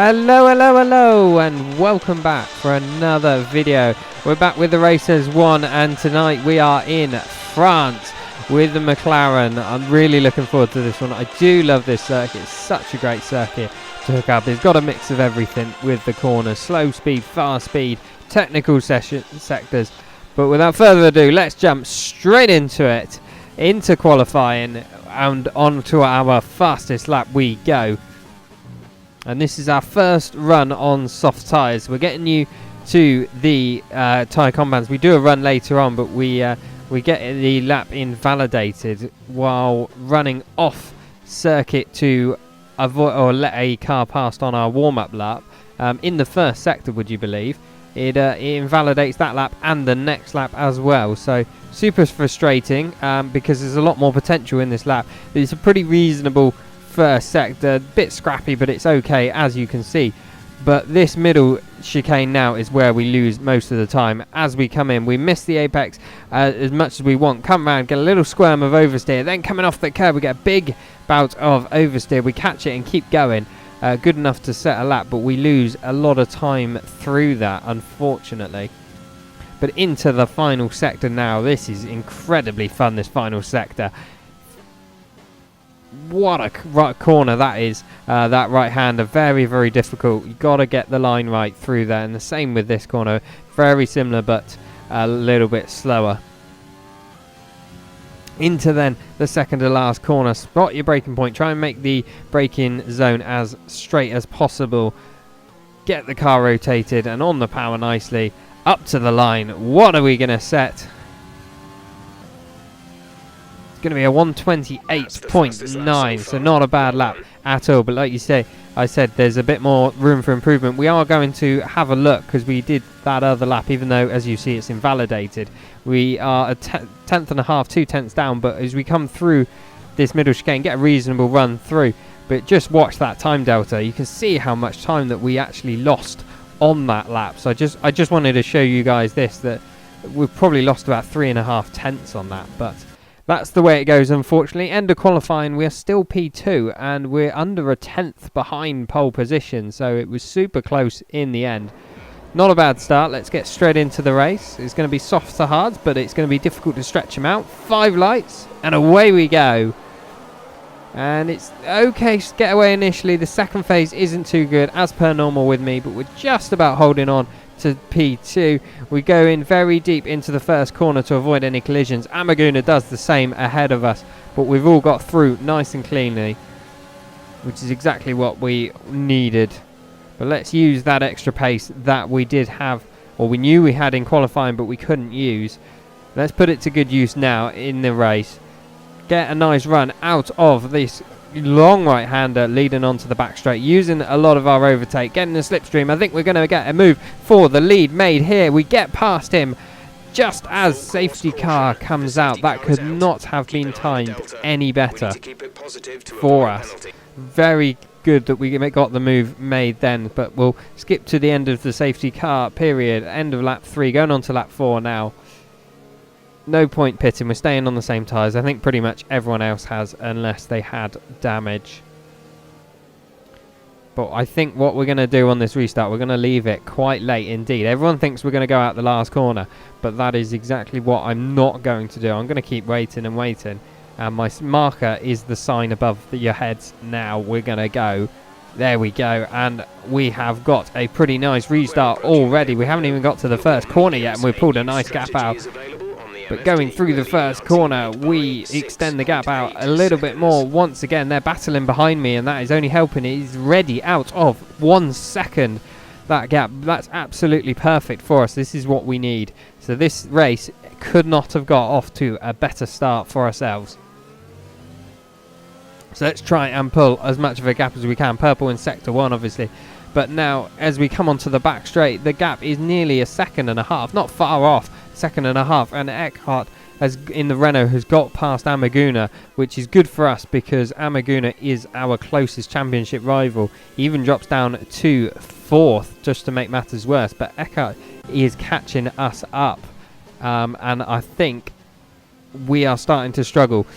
Hello, and welcome back for another video. We're back with the Racers 1, and tonight we are in France with the McLaren. I'm really looking forward to this one. I do love this circuit. It's such a great circuit to hook up. It's got a mix of everything with the corners, slow speed, fast speed, technical sectors. But without further ado, let's jump straight into it, into qualifying, and on to our fastest lap we go. And this is our first run on soft tyres. We're getting you to the tyre compounds. We do a run later on, but we get the lap invalidated while running off circuit to avoid or let a car past on our warm-up lap. In the first sector, would you believe? It invalidates that lap and the next lap as well. So super frustrating because there's a lot more potential in this lap. It's a pretty reasonable first sector, bit scrappy, but it's okay, as you can see. But this middle chicane now is where we lose most of the time. As we come in, we miss the apex as much as we want, come around, get a little squirm of oversteer, then coming off the curb we get a big bout of oversteer, we catch it and keep going, good enough to set a lap, but we lose a lot of time through that, unfortunately. But into the final sector now. This is incredibly fun, this final sector. What a right corner that is, that right hander, very, very difficult. You've got to get the line right through there, and the same with this corner, very similar but a little bit slower. Into then the second to last corner, spot your braking point, try and make the braking zone as straight as possible, get the car rotated and on the power nicely, up to the line. What are we going to set? Going to be a 128.9, so not a bad lap at all. But like you say, I said there's a bit more room for improvement. We are going to have a look because we did that other lap, even though as you see it's invalidated. We are a tenth and a half, 2 tenths down, but as we come through this middle chicane, get a reasonable run through. But just watch that time delta. You can see how much time that we actually lost on that lap. So I just wanted to show you guys this, that we've probably lost about 3.5 tenths on that, but that's the way it goes, unfortunately. End of qualifying, we're still P2, and we're under a tenth behind pole position, so it was super close in the end. Not a bad start. Let's get straight into the race. It's going to be soft to hard, but it's going to be difficult to stretch them out. 5 lights, and away we go. And it's okay to get away initially. The second phase isn't too good, as per normal with me, but we're just about holding on to P2. We go in very deep into the first corner to avoid any collisions. Amaguna does the same ahead of us, but we've all got through nice and cleanly, which is exactly what we needed. But let's use that extra pace that we did have, or we knew we had in qualifying but we couldn't use. Let's put it to good use now in the race. Get a nice run out of this long right-hander leading onto the back straight, using a lot of our overtake, getting the slipstream. I think we're going to get a move for the lead made here. We get past him just as safety car comes out. That could not have been timed any better for us. Very good that we got the move made then, but we'll skip to the end of the safety car period. End of lap 3, going on to lap 4 now. No point pitting, we're staying on the same tyres. I think pretty much everyone else has, unless they had damage. But I think what we're going to do on this restart, we're going to leave it quite late indeed. Everyone thinks we're going to go out the last corner, but that is exactly what I'm not going to do. I'm going to keep waiting and waiting. And my marker is the sign above your heads now. We're going to go. There we go, and we have got a pretty nice restart already. We haven't even got to the first corner yet, and we've pulled a nice gap out. But going through the first corner, we extend the gap out a little bit more. Once again, they're battling behind me, and that is only helping. He's ready out of 1 second. That gap, that's absolutely perfect for us. This is what we need. So this race could not have got off to a better start for ourselves. So let's try and pull as much of a gap as we can. Purple in sector 1, obviously. But now, as we come onto the back straight, the gap is nearly 1.5 seconds. Not far off. 1.5 seconds, and Eckhart in the Renault has got past Amaguna, which is good for us because Amaguna is our closest championship rival. He even drops down to 4th just to make matters worse, but Eckhart is catching us up, and I think we are starting to struggle.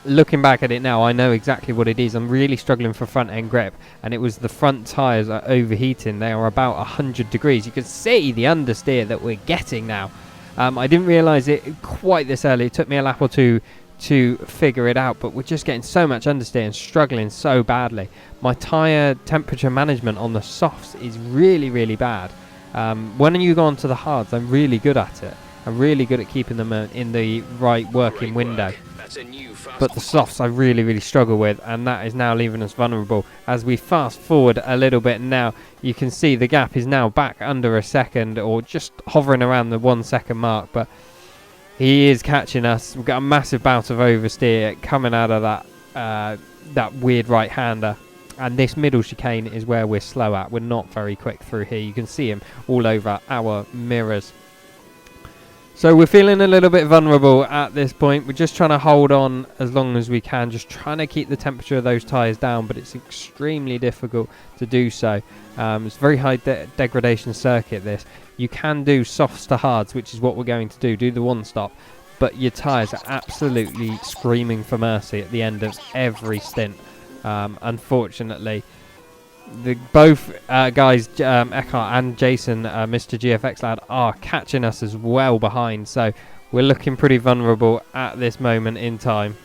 looking back at it now, I know exactly what it is. I'm really struggling for front end grip, and it was the front tyres are overheating. They are about 100 degrees. You can see the understeer that we're getting now. I didn't realise it quite this early. It took me a lap or two to figure it out, but we're just getting so much understeer and struggling so badly. My tyre temperature management on the softs is really, really bad. When you go onto the hards, I'm really good at it. I'm really good at keeping them in the right working window. But the softs I really, really struggle with, and that is now leaving us vulnerable. As we fast forward a little bit now, you can see the gap is now back under a second, or just hovering around the 1 second mark, but he is catching us. We've got a massive bout of oversteer coming out of that weird right-hander. And this middle chicane is where we're slow at. We're not very quick through here. You can see him all over our mirrors. So we're feeling a little bit vulnerable at this point. We're just trying to hold on as long as we can, just trying to keep the temperature of those tyres down, but it's extremely difficult to do so. It's a very high degradation circuit, this. You can do softs to hards, which is what we're going to do the one stop, but your tyres are absolutely screaming for mercy at the end of every stint. Unfortunately, both guys, Eckhart and Jason, Mr. GFX lad, are catching us as well behind, so we're looking pretty vulnerable at this moment in time.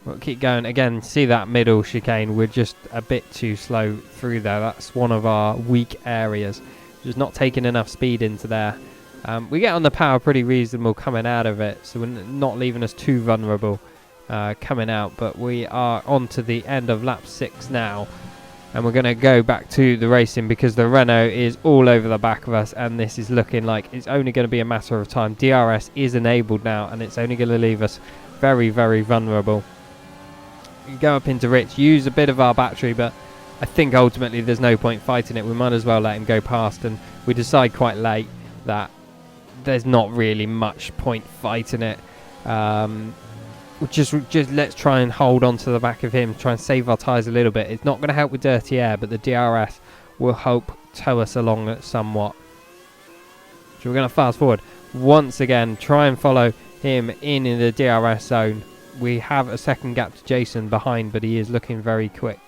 We'll keep going. Again, see that middle chicane, we're just a bit too slow through there. That's one of our weak areas, just not taking enough speed into there. We get on the power pretty reasonable coming out of it, so we're not leaving us too vulnerable coming out, but we are on to the end of lap 6 now, and we're going to go back to the racing because the Renault is all over the back of us, and this is looking like it's only going to be a matter of time. DRS is enabled now, and it's only going to leave us very, very vulnerable. You go up into Rich, use a bit of our battery, but I think ultimately there's no point fighting it. We might as well let him go past, and we decide quite late that there's not really much point fighting it. Just let's try and hold on to the back of him, try and save our tyres a little bit. It's not going to help with dirty air, but the DRS will help tow us along somewhat. So we're going to fast forward once again, try and follow him in the DRS zone. We have a second gap to Jason behind, but he is looking very quick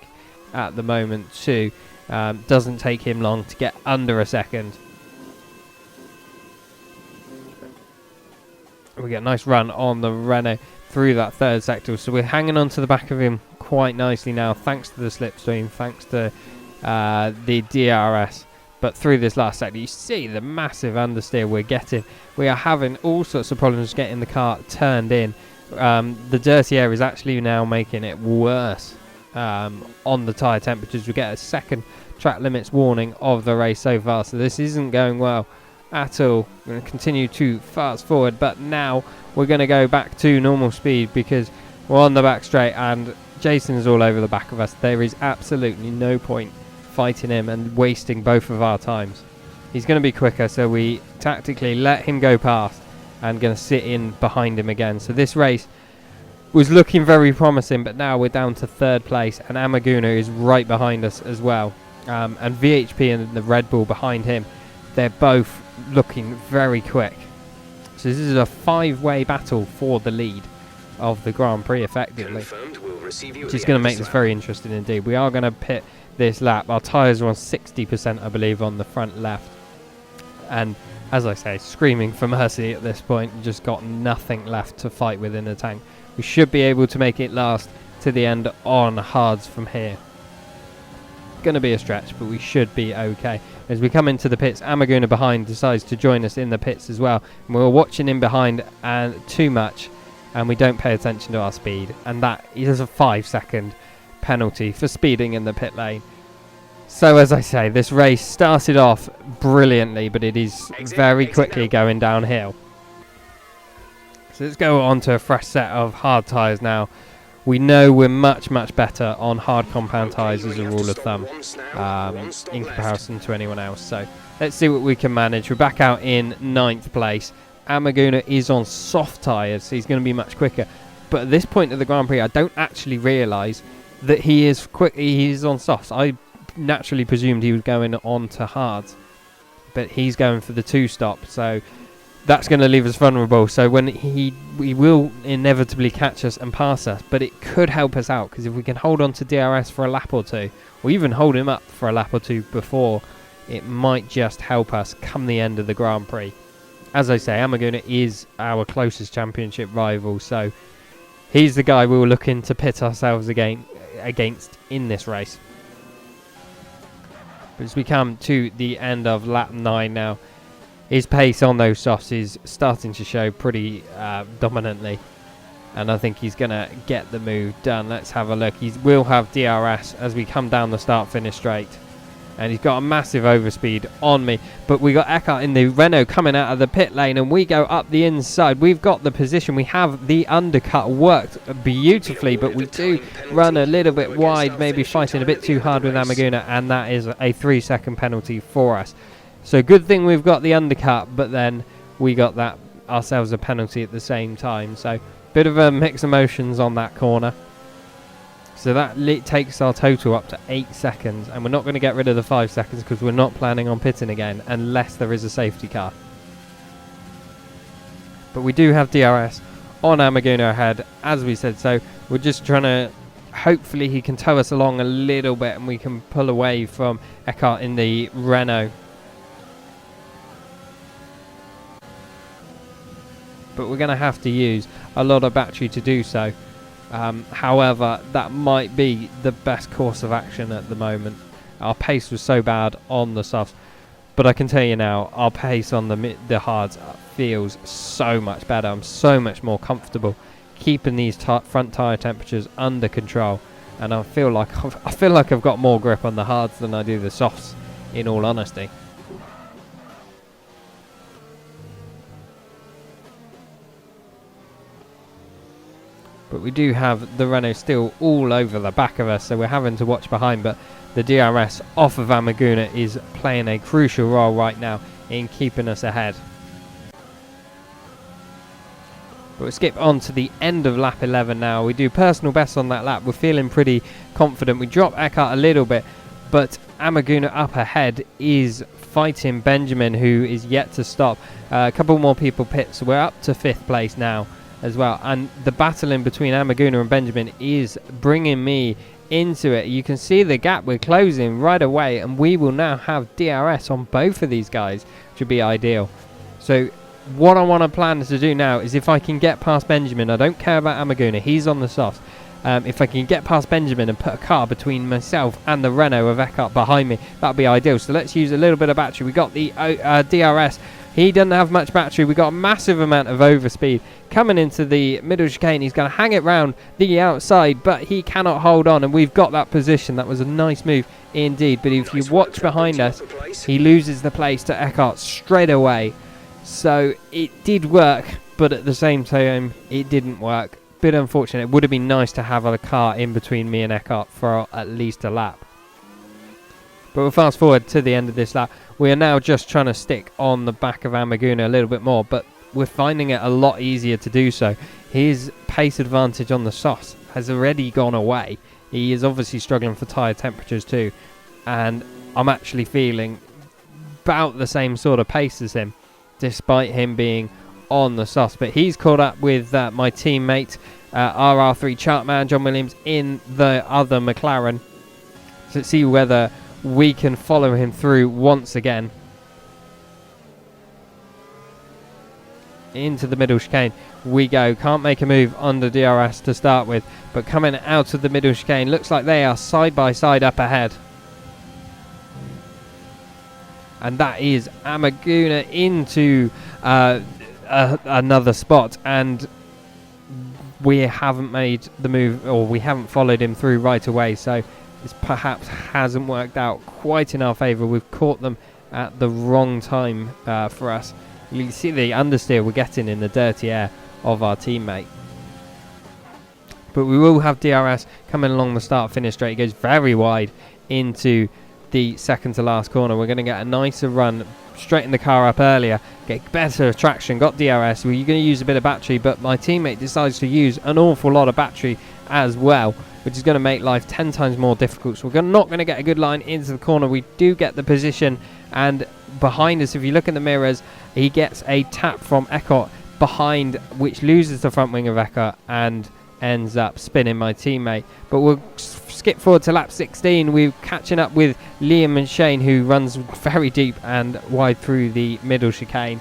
at the moment too. Doesn't take him long to get under a second. We get a nice run on the Renault through that third sector, so we're hanging on to the back of him quite nicely now, thanks to the slipstream, thanks to the DRS. But through this last sector, you see the massive understeer we're getting. We are having all sorts of problems getting the car turned in. The dirty air is actually now making it worse on the tyre temperatures. We get a second track limits warning of the race so far, so this isn't going well at all. We're going to continue to fast forward, but now we're going to go back to normal speed because we're on the back straight and Jason's all over the back of us. There is absolutely no point fighting him and wasting both of our times. He's going to be quicker, so we tactically let him go past and going to sit in behind him again. So this race was looking very promising, but now we're down to third place and Amaguna is right behind us as well, and VHP and the Red Bull behind him. They're both looking very quick. So this is a 5-way battle for the lead of the Grand Prix effectively, which is going to make this very interesting indeed. We are going to pit this lap. Our tyres are on 60%, I believe, on the front left. And as I say, screaming for mercy at this point. Just got nothing left to fight with in the tank. We should be able to make it last to the end on hards from here. Going to be a stretch, but we should be okay. As we come into the pits, Amaguna behind decides to join us in the pits as well. And we're watching him behind and too much, and we don't pay attention to our speed. And that is a 5-second penalty for speeding in the pit lane. So as I say, this race started off brilliantly, but it is very quickly going downhill. So let's go on to a fresh set of hard tyres now. We know we're much, much better on hard compound tyres as a rule of thumb in comparison to anyone else. So let's see what we can manage. We're back out in 9th place. Amaguna is on soft tyres, so he's going to be much quicker. But at this point of the Grand Prix, I don't actually realise that he is quick. He is on softs. I naturally presumed he was going on to hards. but he's going for the 2-stop, so that's going to leave us vulnerable. So when he will inevitably catch us and pass us, but it could help us out, because if we can hold on to DRS for a lap or two, or even hold him up for a lap or two before, it might just help us come the end of the Grand Prix. As I say, Amaguna is our closest championship rival, so he's the guy we were looking to pit ourselves against in this race. But as we come to the end of lap 9 now, his pace on those softs is starting to show pretty dominantly, and I think he's going to get the move done. Let's have a look. He will have DRS as we come down the start-finish straight, and he's got a massive overspeed on me, but we got Eckhart in the Renault coming out of the pit lane, and we go up the inside. We've got the position. We have the undercut worked beautifully, but we do run a little bit wide, maybe fighting a bit too hard with Amaguna, and that is a 3-second penalty for us. So good thing we've got the undercut, but then we got that ourselves a penalty at the same time. So bit of a mixed emotions on that corner. So that takes our total up to 8 seconds, and we're not going to get rid of the 5 seconds because we're not planning on pitting again unless there is a safety car. But we do have DRS on Amaguna ahead, as we said, so we're just trying to, hopefully he can tow us along a little bit and we can pull away from Eckhart in the Renault. But we're going to have to use a lot of battery to do so. However, that might be the best course of action at the moment. Our pace was so bad on the softs, but I can tell you now, our pace on the hards feels so much better. I'm so much more comfortable keeping these front tyre temperatures under control, and I feel like I've got more grip on the hards than I do the softs, in all honesty. But we do have the Renault still all over the back of us, so we're having to watch behind. But the DRS off of Amaguna is playing a crucial role right now in keeping us ahead. But we'll skip on to the end of lap 11 now. We do personal best on that lap. We're feeling pretty confident. We drop Eckhart a little bit, but Amaguna up ahead is fighting Benjamin, who is yet to stop. A couple more people pit, so we're up to 5th place now as well, and the battle in between Amaguna and Benjamin is bringing me into it. You can see the gap we're closing right away, and we will now have DRS on both of these guys, which would be ideal. So what I want to plan to do now is, if I can get past Benjamin, I don't care about Amaguna, he's on the softs. If I can get past Benjamin and put a car between myself and the Renault of Eckhart behind me, that would be ideal. So let's use a little bit of battery. We got the DRS. He doesn't have much battery. We got a massive amount of overspeed coming into the middle chicane. He's going to hang it round the outside, but he cannot hold on, and we've got that position. That was a nice move indeed. But if you watch behind us, he loses the place to Eckhart straight away. So it did work, but at the same time, it didn't work. Bit unfortunate. It would have been nice to have a car in between me and Eckhart for at least a lap. But we'll fast forward to the end of this lap. We are now just trying to stick on the back of Amaguna a little bit more, but we're finding it a lot easier to do so. His pace advantage on the softs has already gone away. He is obviously struggling for tyre temperatures too, and I'm actually feeling about the same sort of pace as him, despite him being on the softs. But he's caught up with my teammate, RR3 Chartman John Williams, in the other McLaren. So let's see whether we can follow him through once again into the middle chicane. We go. Can't make a move under DRS to start with, but coming out of the middle chicane, looks like they are side by side up ahead, and that is Amaguna into another spot, and we haven't made the move, or we haven't followed him through right away, so this perhaps hasn't worked out quite in our favour. We've caught them at the wrong time for us. You see the understeer we're getting in the dirty air of our teammate. But we will have DRS coming along the start-finish straight. He goes very wide into the second to last corner. We're going to get a nicer run, straighten the car up earlier, get better traction, got DRS. We're going to use a bit of battery, but my teammate decides to use an awful lot of battery as well, which is going to make life 10 times more difficult. So we're not going to get a good line into the corner. We do get the position, and behind us. If you look in the mirrors, he gets a tap from Eckert behind, which loses the front wing of Eckert and ends up spinning my teammate. But we'll skip forward to lap 16. We're catching up with Liam and Shane, who runs very deep and wide through the middle chicane.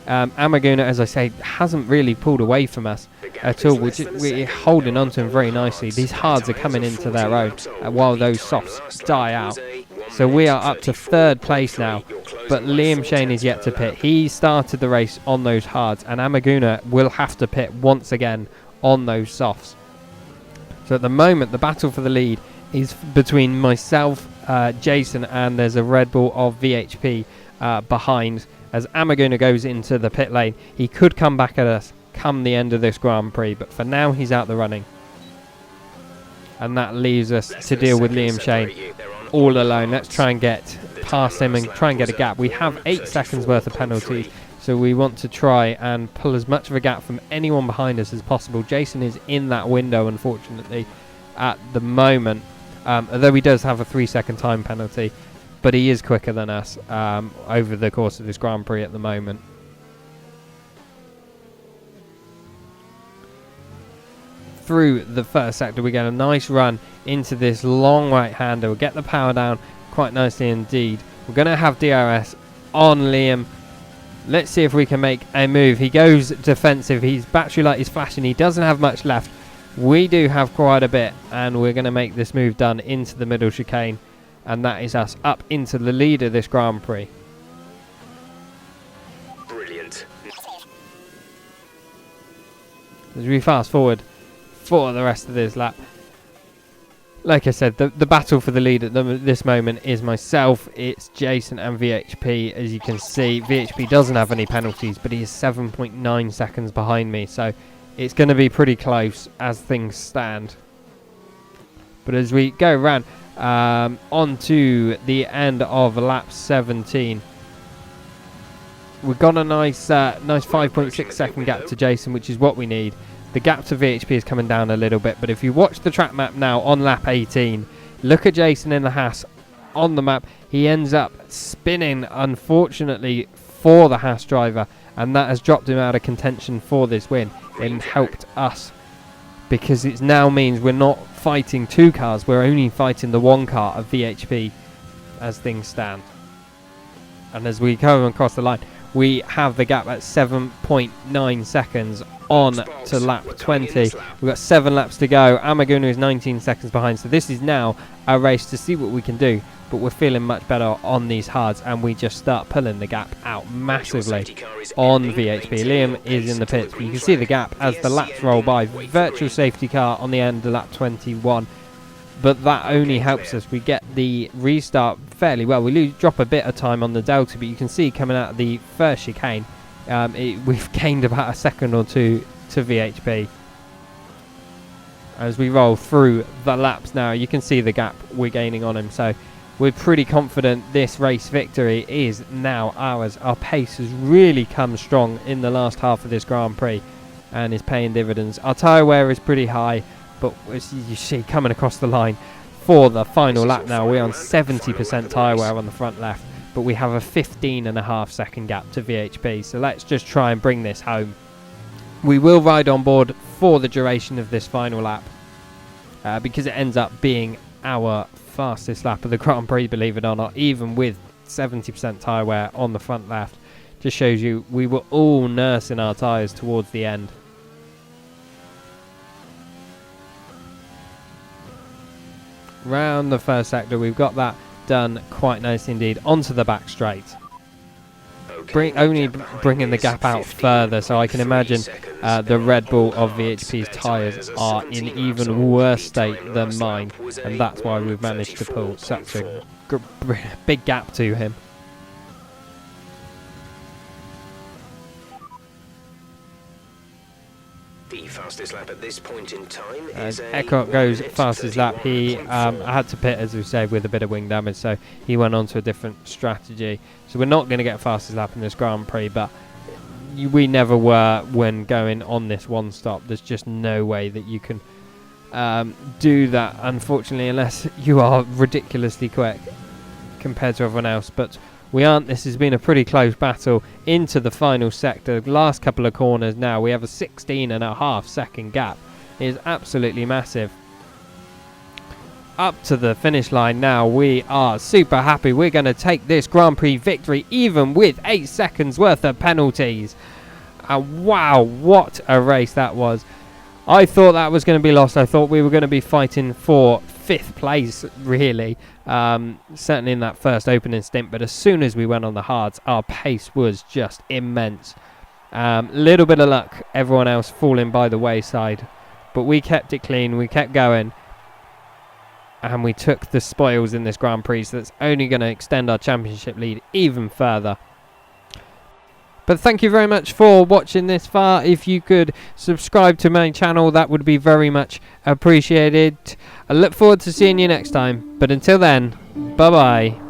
Amaguna, as I say, hasn't really pulled away from us at all. We're holding on to him very nicely. These hards are coming into their own while those softs die out. So we are up to third place now, but Liam Shane is yet to pit. He started the race on those hards, and Amaguna will have to pit once again on those softs. So at the moment, the battle for the lead is between myself, Jason, and there's a Red Bull of VHP behind. As Amaguna goes into the pit lane, he could come back at us come the end of this Grand Prix, but for now he's out the running. And that leaves us to deal with Liam Shane all alone. Let's try and get past him and try and get a gap. We have 8 seconds worth of penalties, so we want to try and pull as much of a gap from anyone behind us as possible. Jason is in that window, unfortunately, at the moment, although he does have a 3-second time penalty. But he is quicker than us over the course of this Grand Prix at the moment. Through the first sector, we get a nice run into this long right-hander. We'll get the power down quite nicely indeed. We're going to have DRS on Liam. Let's see if we can make a move. He goes defensive. His battery light is flashing. He doesn't have much left. We do have quite a bit, and we're going to make this move done into the middle chicane. And that is us up into the lead of this Grand Prix. Brilliant. As we fast forward for the rest of this lap, like I said, the battle for the lead at this moment is myself, it's Jason and VHP. As you can see, VHP doesn't have any penalties, but he is 7.9 seconds behind me, so it's going to be pretty close as things stand. But as we go around on to the end of lap 17, we've got a nice 5.6 second gap to Jason, which is what we need. The gap to VHP is coming down a little bit, but if you watch the track map now on lap 18, look at Jason in the Haas on the map. He ends up spinning, unfortunately, for the Haas driver, and that has dropped him out of contention for this win and helped us, because it now means we're not fighting 2 cars, we're only fighting the 1 car of VHP as things stand. And as we come across the line, we have the gap at 7.9 seconds on to lap 20. We've got 7 laps to go. Amaguna is 19 seconds behind, so this is now a race to see what we can do, but we're feeling much better on these hards, and we just start pulling the gap out massively on VHP. Liam is in the pits, but you can see the gap as the laps roll by. Virtual safety car on the end of lap 21, but that only helps us. We get the restart fairly well. We drop a bit of time on the delta, but you can see coming out of the first chicane, we've gained about a second or 2 to VHP. As we roll through the laps now, you can see the gap we're gaining on him, so we're pretty confident this race victory is now ours. Our pace has really come strong in the last half of this Grand Prix and is paying dividends. Our tyre wear is pretty high, but as you see coming across the line for the final lap now, we're on 70% tyre wear on the front left, but we have a 15.5 second gap to VHP, so let's just try and bring this home. We will ride on board for the duration of this final lap because it ends up being our fastest lap of the Grand Prix, believe it or not, even with 70% tyre wear on the front left. Just shows you we were all nursing our tyres towards the end. Round the first sector, we've got that done quite nice indeed. Onto the back straight. Only bringing the gap out further, so I can imagine the Red Bull of VHP's tyres are in even worse state than mine, and that's why we've managed to pull such a big gap to him. The fastest lap at this point in time As Eckert goes fastest lap, he had to pit, as we said, with a bit of wing damage, so he went on to a different strategy. So we're not going to get fastest lap in this Grand Prix, but we never were when going on this one stop. There's just no way that you can do that, unfortunately, unless you are ridiculously quick compared to everyone else. But we aren't. This has been a pretty close battle into the final sector. Last couple of corners now, we have a 16.5 second gap. It is absolutely massive. Up to the finish line now. We are super happy. We're going to take this Grand Prix victory even with 8 seconds worth of penalties. Wow, what a race that was. I thought that was going to be lost. I thought we were going to be fighting for 5th place, really. Certainly in that first opening stint. But as soon as we went on the hards, our pace was just immense. Little bit of luck. Everyone else falling by the wayside. But we kept it clean. We kept going. And we took the spoils in this Grand Prix. So that's only going to extend our championship lead even further. But thank you very much for watching this far. If you could subscribe to my channel, that would be very much appreciated. I look forward to seeing you next time. But until then, bye-bye.